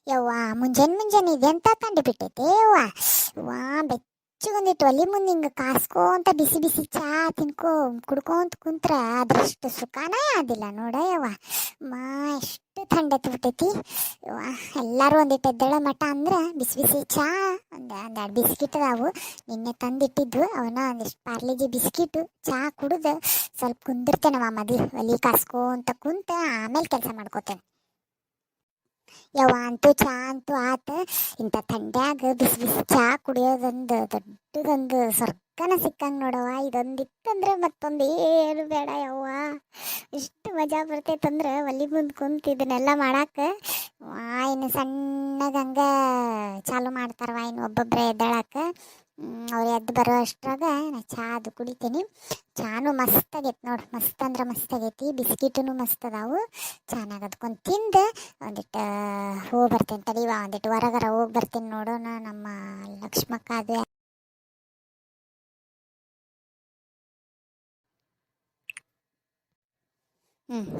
ಯವ್ವ ಮುಂಜಾನೆ ಇದೆಂತ ತಂಡಿ ಬಿಟ್ಟೈತೆ ಯವ್ವ. ವಾ ಬೆಚ್ಚಗೊಂದಿಟ್ಟು ಒಲಿ ಮುಂದೆ ಹಿಂಗೆ ಕಾಸ್ಕೊಂತ ಬಿಸಿ ಬಿಸಿ ಚಾ ಕುಡ್ಕೊಂತ ಕುಂತ್ರ ಅದ್ರಷ್ಟು ಸುಖನೇ ಆದಿಲ್ಲ ನೋಡ ಯವ್ವ. ಮಾ ಎಷ್ಟು ಥಂಡತ್ ಬಿಟ್ಟೈತಿ ಯವ್ವ. ಎಲ್ಲರೂ ಒಂದಿಟ್ಟು ಎದ್ದೇಳೋ ಮಠ ಅಂದ್ರೆ ಬಿಸಿ ಬಿಸಿ ಚಾ, ಒಂದೆರಡು ಬಿಸ್ಕಿಟ್ ಅದಾವು ನಿನ್ನೆ ತಂದಿಟ್ಟಿದ್ವು, ಅವನ್ನ ಒಂದಿಷ್ಟು ಪಾರ್ಲಿಜಿ ಬಿಸ್ಕಿಟ್ ಚಾ ಕುಡ್ದು ಸ್ವಲ್ಪ ಕುಂದಿರ್ತೇನವ. ಮೊದಲು ಒಲಿ ಕಾಸ್ಕೊಂತ ಕುಂತ ಆಮೇಲೆ ಕೆಲಸ ಮಾಡ್ಕೋತೇನೆ ಯವ್ವ. ಅಂತೂ ಚಾ ಅಂತೂ ಆತ. ಇಂಥ ಥಂಡ್ಯಾಗ ಬಿಸಿ ಬಿಸಿ ಚಾ ಕುಡಿಯೋದೊಂದು ದೊಡ್ಡದೊಂದು ಸ್ವರ್ಗನ ಸಿಕ್ಕಂಗೆ ನೋಡವ್ವ. ಇದೊಂದಿತ್ತಂದ್ರೆ ಮತ್ತೊಂದು ಏನು ಬೇಡ ಯವ್ವ. ಎಷ್ಟು ಮಜಾ ಬರ್ತೈತಂದ್ರೆ ಒಲಿ ಮುಂದೆ ಕುಂತು ಇದನ್ನೆಲ್ಲ ಮಾಡಾಕ. ಇನ್ನು ಸಣ್ಣಗೆ ಹಂಗೆ ಚಾಲು ಮಾಡ್ತಾರವ, ಇನ್ನು ಒಬ್ಬೊಬ್ಬರೇ ಎದ್ದಾಳಕ್ಕೆ. ಅವ್ರು ಎದ್ದು ಬರೋ ಅಷ್ಟ್ರಾಗ ನಾ ಚಾ ಅದು ಕುಡಿತೀನಿ. ಚಾನು ಮಸ್ತ್ ಆಗೈತೆ ನೋಡು, ಮಸ್ತ್ ಅಂದ್ರೆ ಮಸ್ತ್ ಆಗೈತಿ. ಬಿಸ್ಕಿಟೂ ಮಸ್ತ್ ಅದಾವು. ಚಾನಾಗ ಅದ್ಕೊಂಡು ತಿಂದು ಒಂದಿಟ್ಟು ಹೋಗಿ ಬರ್ತೀನಿ ತಡೀವ. ಒಂದಿಟ್ಟು ಹೊರಗರ ಹೋಗಿ ಬರ್ತೀನಿ ನೋಡೋಣ. ನಮ್ಮ ಲಕ್ಷ್ಮಕ್ಕ ಅದು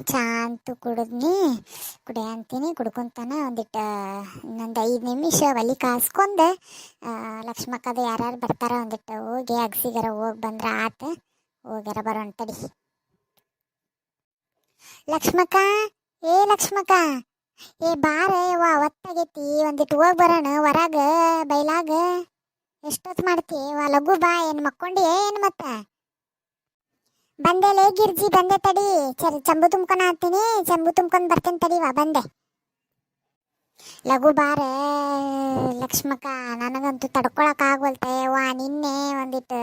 ಚಾ ಅಂತೂ ಅಂತೀನಿ ಕುಡ್ಕೊಂತಾನ ಒಂದಿಟ್ಟು ಇನ್ನೊಂದು 5 ನಿಮಿಷ ಒಲಿ ಕಾಸ್ಕೊಂಡೆ ಲಕ್ಷ್ಮಕ್ಕದು ಯಾರ್ಯಾರು ಬರ್ತಾರ ಒಂದಿಟ್ಟು ಹೋಗಿ ಅಗ್ಸಿಗರ ಹೋಗಿ ಬಂದ್ರೆ ಆತ. ಹೋಗ್ಯಾರ ಬರೋಣ ತಡಿ. ಲಕ್ಷ್ಮಕ್ಕ, ಏ ಲಕ್ಷ್ಮಕ್ಕ, ಏ ಬಾರ ಯವ್ವ, ಒತ್ತಾಗೈತಿ. ಒಂದಿಟ್ಟು ಹೋಗಿ ಬರೋಣ ಹೊರಗ ಬೈಲಾಗ. ಎಷ್ಟೊತ್ತು ಮಾಡ್ತಿ ಲಘು ಬಾ. ಏನು ಮಕ್ಕೊಂಡಿ ಏನು ಮತ್ತೆ? ಬಂದೆ ಗಿರ್ಜಿ, ಬಂದೆ ತಡಿ. ಚಂಬು ತುಂಬ್ಕೊಂಡು ಹಾಕ್ತೀನಿ, ಚಂಬು ತುಂಬ್ಕೊಂಡು ಬರ್ತೇನೆ ತಡಿವಾ, ಬಂದೆ. ಲಘು ಬಾರ ಲಕ್ಷ್ಮಕ್ಕ. ನನಗಂತೂ ತಡ್ಕೊಳಕ್ ಆಗವಲ್ತೆ ಯವ್ವ. ನಿನ್ನೆ ಒಂದಿಟ್ಟು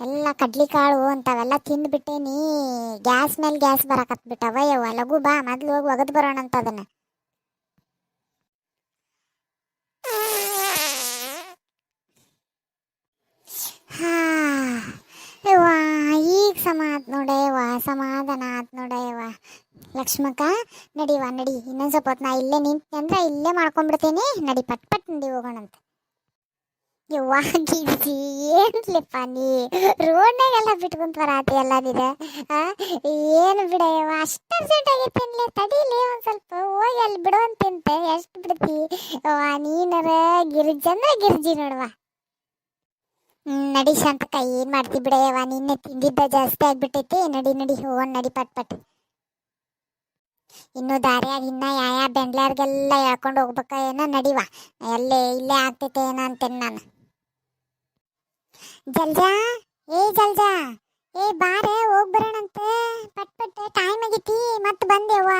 ಎಲ್ಲ ಕಡ್ಲಿಕಾಳು ಅಂಥವೆಲ್ಲ ತಿಂದ್ಬಿಟ್ಟೇನಿ. ಗ್ಯಾಸ್ ಮೇಲೆ ಗ್ಯಾಸ್ ಬರಕತ್ಬಿಟ್ಟವ ಯವ್ವ. ಲಘು ಬಾ, ಮೊದ್ಲು ಹೋಗಿ ಒಗದು ಬರೋಣ ಅಂತ ಅದನ್ನ. ಹಾ ಯವ್ವ, ಈಗ ಸಮಾಧಾನ ಆತ್ ನೋಡಯ್ಯವ್ವ. ಲಕ್ಷ್ಮಕ್ಕ ನಡಿವ, ನಡಿ. ಇನ್ನೊಂದು ಸ್ವಲ್ಪ ಹೊತ್ತು ನಾ ಇಲ್ಲೇ ನಿಂತೆ ಇಲ್ಲೇ ಮಾಡ್ಕೊಂಡ್ಬಿಡ್ತೀನಿ. ನಡಿ, ಪಟ್ ಪಟ್ ನಡಿ ಹೋಗೋಣಂತ. ಯವ್ವ ಗಿರ್ಜಿ, ಏನ್ಲಿಪ್ಪ ನೀ ರೋಡ್ನಾಗೆಲ್ಲ ಬಿಟ್ಕೊಂತ ಬರಾತಿ ಎಲ್ಲದಿದೆ. ಏನು ಬಿಡಯ್ಯವ್ವ, ಅಷ್ಟು ಅರ್ಜೆಂಟ್ ಆಗೈತೆ ಅನ್ಲೇ. ತಡೀಲಿ ಒಂದು ಸ್ವಲ್ಪ, ಹೋಗಿ ಅಲ್ಲಿ ಬಿಡುವಂತಿಂತೆ. ಎಷ್ಟು ಬಿಡ್ತಿ ಯವ್ವ ನೀನರ. ಗಿರ್ಜಿ ಅಂದ್ರೆ ಗಿರ್ಜಿ ನೋಡುವ. ನಡಿ ಶಾಂತಕ್ಕ, ಏನು ಮಾಡ್ತಿ ಬಿಡಯ್ಯವ್ವ. ನಿನ್ನೆ ತಿಂದಿದ್ದ ಜಾಸ್ತಿ ಆಗ್ಬಿಟ್ಟೈತಿ. ನಡಿ ನಡಿ ಹೋಗೋಣ, ನಡಿ ಪಟ್ ಪಟ್. ಇನ್ನು ದಾರಿಯಾಗ ಇನ್ನ ಯಾವ ಬೆಂಗ್ಳೂರ್ಗೆಲ್ಲ ಹೇಳ್ಕೊಂಡು ಹೋಗ್ಬೇಕ ಏನೋ. ನಡಿವ, ಇಲ್ಲೇ ಆಗ್ತೈತೆ ಏನೋ ಅಂತೇನೆ ನಾನು. ಜಲ್ಜಾ, ಜಲ್ಜಾ, ಬಾರೆ ಹೋಗಿ ಬರೋಣಂತೆ ಪಟ್ ಪಟ್. ಟೈಮ್ ಆಗೈತಿ. ಮತ್ತೆ ಬಂದೆವ್ವ,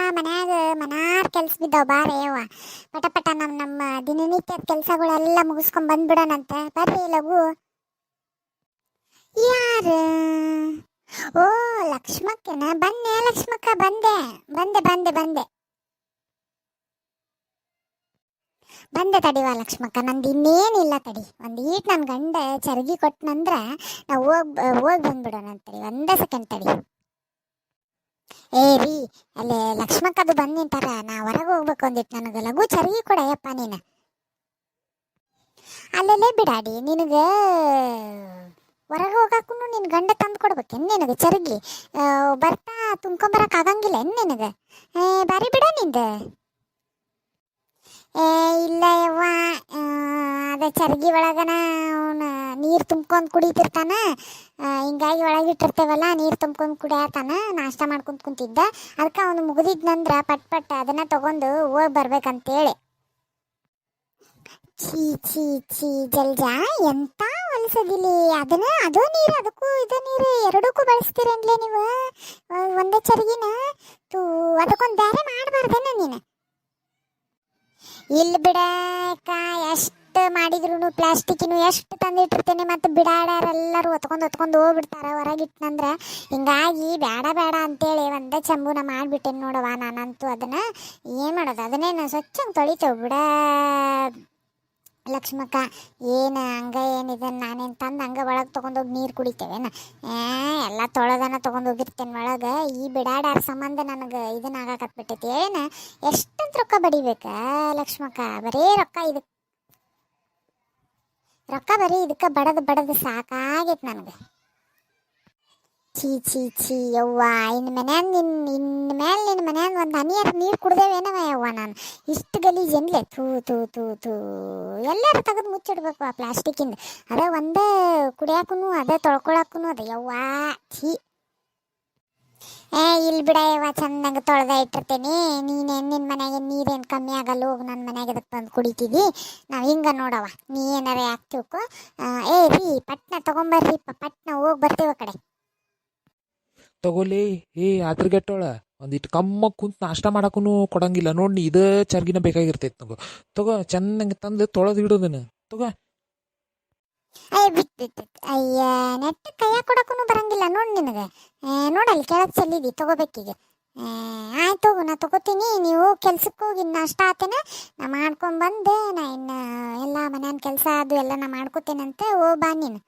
ಮನ್ಯಾರ ಕೆಲ್ಸ ಬಿದ್ದಾವ. ಬಾರೆ ಯವ್ವ, ಪಟ ಪಟ ನಮ್ಮ ದಿನನಿತ್ಯದ ಕೆಲಸಗಳೆಲ್ಲ ಮುಗಿಸ್ಕೊಂಡ್ ಬಂದ್ಬಿಡೋಣಂತೆ. ಬರ್ರಿ ಲಘು. ಯಾರು? ಓ ಲಕ್ಷ್ಮಕ್ಕನ. ಬನ್ನೆ ಲಕ್ಷ್ಮಕ್ಕ, ಬಂದೆ ಬಂದೆ ಬಂದೆ ಬಂದೆ ಬಂದೆ ತಡಿವಾ ಲಕ್ಷ್ಮಕ್ಕ. ನಂದು ಇನ್ನೇನಿಲ್ಲ ತಡಿ. ಒಂದು ಈಟ್ ನನ್ನ ಗಂಡ ಚರಗಿ ಕೊಟ್ಟನಂದ್ರ ನಾವು ಹೋಗಿ ಬಂದ್ಬಿಡೋಣ ತಡಿ. ಒಂದೇ ಸೆಕೆಂಡ್ ತಡಿ. ರೀ, ಅಲ್ಲೇ ಲಕ್ಷ್ಮಕ್ಕದು ಬಂದು ನಿಂತಾರ. ನಾ ಹೊರಗೆ ಹೋಗ್ಬೇಕು ಒಂದಿಟ್ಟು. ನನಗೆ ಲಘು ಚರಗಿ ಕೊಡಯ್ಯಪ್ಪ ನೀನು. ಅಲ್ಲೆಲ್ಲೇ ಬಿಡಾಡಿ, ನಿನಗೆ ಹೊರಗೆ ಹೋಗಾಕು ನಿನ್ನ ಗಂಡ ತಂದು ಕೊಡ್ಬೇಕೇನು ನಿನಗೆ ಚರಗಿ? ಬರ್ತಾ ತುಂಬ್ಕೊಂಬರಕ್ಕೆ ಆಗಂಗಿಲ್ಲ ಏನು ನಿನಗೆ? ಬಾರಿ ಬಿಡ ನಿಂದು. ಇಲ್ಲ ಯವ್ವ, ಅದೇ ಚರಗಿ ಒಳಗನ ಅವನು ನೀರು ತುಂಬ್ಕೊಂಡು ಕುಡಿತಿರ್ತಾನ. ಹಿಂಗಾಗಿ ಒಳಗಿಟ್ಟಿರ್ತೇವಲ್ಲ, ನೀರು ತುಂಬ್ಕೊಂಡು ಕುಡಿಯತಾನ. ನಾಷ್ಟ ಮಾಡ್ಕೊಂತ ಕುಂತಿದ್ದ. ಅದಕ್ಕೆ ಅವನು ಮುಗಿದಿದ್ನಂದ್ರೆ ಪಟ್ ಪಟ್ ಅದನ್ನ ತಗೊಂಡು ಹೋಗಿ ಬರ್ಬೇಕಂತೇಳಿ. ಛೀ ಛೀ ಛೀ ಜಲ್ಜಾ, ಎಂತ ಹೊಲಸದಿಲಿ. ಅದು ನೀರು, ಅದಕ್ಕೂ ಇದು ನೀರು ಎರಡಕ್ಕೂ ಬಳಸ್ತೀರೇನ್ಲೇ ನೀವು? ಒಂದೇ ಚರಗಿನ ತೂ ಅದಕ್ಕೊಂದು ಬೇರೆ ಮಾಡಬಾರ್ದೇನ ನೀನು? ಇಲ್ಲಿ ಬಿಡಕ್ಕ, ಎಷ್ಟು ಮಾಡಿದ್ರು ಪ್ಲಾಸ್ಟಿಕ್ಕಿನ ಎಷ್ಟು ತಂದಿಟ್ಟಿರ್ತೇನೆ. ಮತ್ತು ಬಿಡಾಡರೆಲ್ಲರೂ ಹೊತ್ಕೊಂಡು ಹೋಗ್ಬಿಡ್ತಾರ ಹೊರಗಿಟ್ನಂದ್ರೆ. ಹಿಂಗಾಗಿ ಬೇಡ ಬೇಡ ಅಂತೇಳಿ ಒಂದೇ ಚಂಬುನ ಮಾಡಿಬಿಟ್ಟೇನೆ ನೋಡವ. ನಾನಂತೂ ಅದನ್ನು ಏನು ಮಾಡೋದು, ಅದನ್ನೇನು ಸ್ವಚ್ಛಂಗೆ ತೊಳಿತೇವೆ ಬಿಡ ಲಕ್ಷ್ಮಕ್ಕ. ಏನು ಹಂಗೆ ಏನಿದೆ, ನಾನೇನು ತಂದು ಹಂಗೆ ಒಳಗೆ ತೊಗೊಂಡೋಗಿ ನೀರು ಕುಡಿತೇವೇನ? ಎಲ್ಲ ತೊಳೆದನ ತೊಗೊಂಡೋಗಿರ್ತೇನೆ ಒಳಗೆ. ಈ ಬಿಡಾಡ್ಯಾರ ಸಂಬಂಧ ನನಗೆ ಇದನ್ನ ಆಗಾಕತ್ಬಿಟ್ಟೈತಿ. ಏನು ಎಷ್ಟಂತ ರೊಕ್ಕ ಬಡಿಬೇಕ ಲಕ್ಷ್ಮಕ್ಕ? ಬರೀ ರೊಕ್ಕ ಬರೀ ಇದಕ್ಕೆ ಬಡದು ಸಾಕಾಗೈತೆ ನನಗೆ. ಛೀ ಛೀ ಛೀ ಯವ್ವ, ಇನ್ನು ಮನ್ಯಾಗ ಇನ್ನು ಮೇಲೆ ನಿನ್ನ ಮನ್ಯಾಗ ಒಂದು ಹನಿಯರ್ ನೀರು ಕುಡ್ದೇವೇನವ ಯವ್ವ ನಾನು. ಇಷ್ಟು ಗಲೀಜು ಎನ್ಲೆ, ಥೂ ಥೂ ಥೂ ಥೂ. ಎಲ್ಲರೂ ತೆಗೆದು ಮುಚ್ಚಿಡ್ಬೇಕು ಆ ಪ್ಲಾಸ್ಟಿಕ್ಕಿಂದ. ಅದೇ ಒಂದೇ ಕುಡಿಯಾಕೂ ಅದೇ ತೊಳ್ಕೊಳಕ್ಕೂ ಅದೇ ಯವ್ವ. ಛೀ. ಇಲ್ಲಿ ಬಿಡ ಯವ್ವ, ಚಂದಂಗೆ ತೊಳೆದ ಇಟ್ಟಿರ್ತೀನಿ. ನೀನೇನು ನಿನ್ನ ಮನೆಯಾಗ ನೀರೇನು ಕಮ್ಮಿ ಆಗಲ್ಲ, ಹೋಗಿ ನನ್ನ ಮನ್ಯಾಗ ಇದಕ್ಕೆ ಬಂದು ಕುಡಿತೀವಿ ನಾವು. ಹಿಂಗೆ ನೋಡವ, ನೀ ಏನಾರ ಯಾಕೆ ತಿಳ್ಕೊ. ರೀ ಪಟ್ನ ತೊಗೊಂಬರ್ರಿ, ಪಟ್ನ ಹೋಗಿ ಬರ್ತೀವಿ ಆ ಕಡೆ. ತಗೋಲಿ. ಅದ್ರಗೆಟ್ಟೋಳ ಒಂದಿಟ್ಟು ಕಮ್ಮ ಕುಂತು ನಾಷ್ಟ ಮಾಡಕ್ಕೂ ಕೊಡಂಗಿಲ್ಲ ನೋಡಿ. ಇದೇ ಚರ್ಗಿನ ಬೇಕಾಗಿರ್ತೈತೆ ತಗೋ ಚೆನ್ನಾಗಿ ತಂದು ತೊಳೆದು ಇಡೋದನ್ನ ತಗೋ. ಬಿಟ್ಟು ಅಯ್ಯ, ನೆಟ್ಟ ಕೈಯಾಗ ಕೊಡಕ್ಕೂ ಬರಂಗಿಲ್ಲ ನೋಡಿ ನಿನಗೆ. ನೋಡಲ್ಲಿ ಕೆಳಗೆ ಚೆಲ್ಲಿದಿ, ತಗೋಬೇಕೀಗ. ಆಯ್ತು ನಾ ತಗೋತೀನಿ. ನೀವು ಕೆಲ್ಸಕ್ಕೆ ಹೋಗಿ ನಾಷ್ಟ ಆತೇನ, ನಾ ಮಾಡ್ಕೊಂಬಂದು ನಾ ಇನ್ನು ಎಲ್ಲ ಮನೆಯ ಕೆಲಸ ಅದು ಎಲ್ಲ ನಾ ಮಾಡ್ಕೋತೇನಂತೆ. ಓ ಬಾ ನೀನು.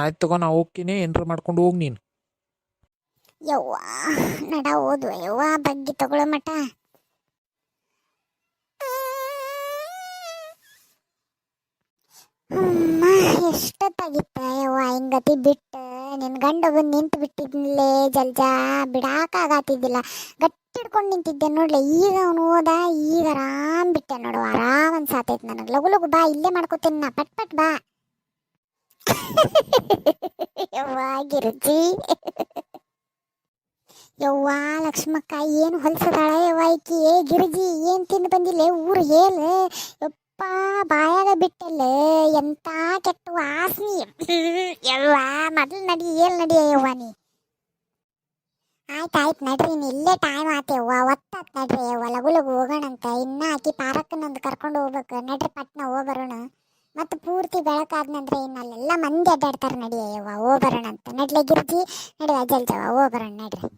ಆಯ್ತು ತಗೋ, ನಾ ಹೋಗ್ತೀನಿ. ಏನಾರ ಮಾಡ್ಕೊಂಡು ಹೋಗಿ ನೀನು. ಯವ್ವ ನಡ ಓದುವ ಯವ್ವ, ಬಗ್ಗೆ ತಗೊಳ್ಳೋ ಮಟ. ಎಷ್ಟೊತ್ತಾಗಿತ್ತ ಯವ್ವ ಹಿಂಗತಿ ಬಿಟ್ಟು. ನಿನ್ನ ಗಂಡ ಬಂದು ನಿಂತು ಬಿಟ್ಟಿದ್ಲೇ ಜಲ್ಜಾ, ಬಿಡಾಕಾಗತ್ತಿದ್ದಿಲ್ಲ. ಗಟ್ಟಿ ಹಿಡ್ಕೊಂಡು ನಿಂತಿದ್ದೆ ನೋಡ್ಲೆ. ಈಗ ಅವನು ಹೋದ, ಈಗ ಆರಾಮ್ ಬಿಟ್ಟೆ ನೋಡು. ಆರಾಮ್ ಅನ್ಸಾತೈತೆ ನನಗೆ. ಲಗು ಲಗು ಬಾ, ಇಲ್ಲೇ ಮಾಡ್ಕೋತೀನಿ ನಾ, ಪಟ್ ಪಟ್ ಬಾ. ಯವ್ವ ಗಿರುಜಿ, ಯವ್ವ ಲಕ್ಷ್ಮಕ್ಕ ಏನು ಹೊಲ್ಸದಾಳ ಯವ್ವ ಈಕಿ. ಗಿರಿಜಿ ಏನು ತಿಂದು ಬಂದಿಲ್ಲ ಊರು ಹೇಳು ಯಪ್ಪ. ಬಾಯಾಗ ಬಿಟ್ಟಲ್ಲ, ಎಂತ ಕೆಟ್ಟ ವಾಸನಿ ಯವ್ವ. ಮೊದಲು ನಡಿ, ಏಲ್ ನಡಿಯ ಯವ್ವ ನೀ. ಆಯ್ತು ನಡ್ರಿ, ಇನ್ನು ಇಲ್ಲೇ ಟೈಮ್ ಆತೇವ್ವ, ಒತ್ತಾತ್ ನಡ್ರಿ ಯವ್ವ. ಲಗು ಲಗು ಹೋಗೋಣಂತ. ಇನ್ನ ಆಕಿ ಪಾರಕ್ಕನೊಂದು ಕರ್ಕೊಂಡು ಹೋಗ್ಬೇಕು. ನಡ್ರಿ ಪಟ್ನ ಹೋಗ್ಬರೋಣ. ಮತ್ತು ಪೂರ್ತಿ ಬೆಳಕಾದ್ನಂದ್ರೆ ಇನ್ನು ಅಲ್ಲೆಲ್ಲ ಮಂದಿ ಅಡ್ಡಾಡ್ತಾರೆ. ನಡಿಯವ್ವ ಹೋಗ್ಬರೋಣ ಅಂತ. ನಡ್ಲೆ ಗಿರ್ಜಿ, ನಡಿ ಅಜ್ಜಲ್ಜವ ಹೋಗ್ಬರೋಣ ನಡ್ರಿ.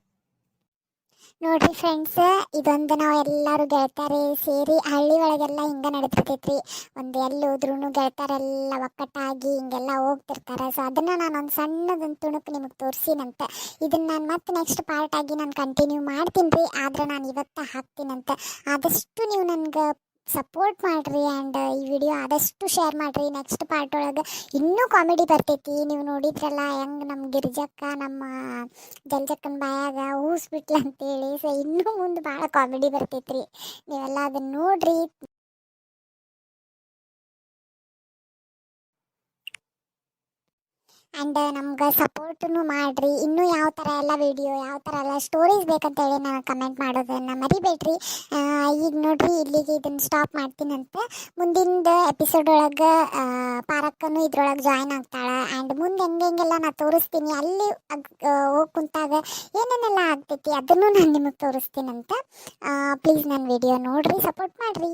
ನೋಡ್ರಿ ಫ್ರೆಂಡ್ಸ್, ಇದೊಂದು ನಾವು ಎಲ್ಲರೂ ಗೆಳತಾರೆ ಸೇರಿ ಹಳ್ಳಿ ಒಳಗೆಲ್ಲ ಹಿಂಗೆ ನಡೀತಿರ್ತೈತ್ರಿ. ಒಂದು ಎಲ್ಲಿ ಹೋದ್ರೂ ಗೆಳತಾರೆಲ್ಲ ಒಕ್ಕಟ್ಟಾಗಿ ಹಿಂಗೆಲ್ಲ ಹೋಗ್ತಿರ್ತಾರೆ. ಸೊ ಅದನ್ನು ನಾನು ಒಂದು ಸಣ್ಣದೊಂದು ತುಣುಕು ನಿಮಗೆ ತೋರಿಸಿನಂತೆ. ಇದನ್ನು ನಾನು ಮತ್ತೆ ನೆಕ್ಸ್ಟ್ ಪಾರ್ಟ್ ಆಗಿ ನಾನು ಕಂಟಿನ್ಯೂ ಮಾಡ್ತೀನಿ ರೀ. ಆದರೆ ನಾನು ಇವತ್ತು ಹಾಕ್ತೀನಂತೆ. ಆದಷ್ಟು ನೀವು ನನಗೆ ಸಪೋರ್ಟ್ ಮಾಡಿರಿ. ಆ್ಯಂಡ್ ಈ ವಿಡಿಯೋ ಆದಷ್ಟು ಶೇರ್ ಮಾಡಿರಿ. ನೆಕ್ಸ್ಟ್ ಪಾರ್ಟ್ ಒಳಗೆ ಇನ್ನೂ ಕಾಮಿಡಿ ಬರ್ತೈತಿ. ನೀವು ನೋಡಿದ್ರಲ್ಲ ಹೆಂಗೆ ನಮ್ಮ ಗಿರಿಜಕ್ಕ ನಮ್ಮ ಜಲ್ಜಕ್ಕನ ಬಾಯಾಗ ಊಸ್ಬಿಟ್ಲ ಅಂತೇಳಿ. ಸೊ ಇನ್ನೂ ಮುಂದೆ ಭಾಳ ಕಾಮಿಡಿ ಬರ್ತೈತ್ರಿ. ನೀವೆಲ್ಲ ಅದನ್ನು ನೋಡ್ರಿ. ಆ್ಯಂಡ್ ನಮ್ಗೆ ಸಪೋರ್ಟನ್ನು ಮಾಡಿರಿ. ಇನ್ನೂ ಯಾವ ಥರ ಎಲ್ಲ ವಿಡಿಯೋ, ಯಾವ ಥರ ಎಲ್ಲ ಸ್ಟೋರೀಸ್ ಬೇಕಂತೇಳಿ ನಾನು ಕಮೆಂಟ್ ಮಾಡೋದನ್ನು ಮರಿಬೇಡ್ರಿ. ಈಗ ನೋಡ್ರಿ, ಇಲ್ಲಿಗೆ ಇದನ್ನು ಸ್ಟಾಪ್ ಮಾಡ್ತೀನಂತೆ. ಮುಂದಿನ ಎಪಿಸೋಡ್ ಒಳಗೆ ಪಾರಕ್ಕನು ಇದ್ರೊಳಗೆ ಜಾಯ್ನ್ ಆಗ್ತಾಳೆ. ಆ್ಯಂಡ್ ಮುಂದೆ ಹೆಂಗೆಲ್ಲ ನಾನು ತೋರಿಸ್ತೀನಿ. ಅಲ್ಲಿ ಹೋಗಿ ಕುಂತಾಗ ಏನೇನೆಲ್ಲ ಆಗ್ತೈತಿ ಅದನ್ನು ನಾನು ನಿಮಗೆ ತೋರಿಸ್ತೀನಂತೆ. ಪ್ಲೀಸ್ ನನ್ನ ವಿಡಿಯೋ ನೋಡಿರಿ, ಸಪೋರ್ಟ್ ಮಾಡಿರಿ.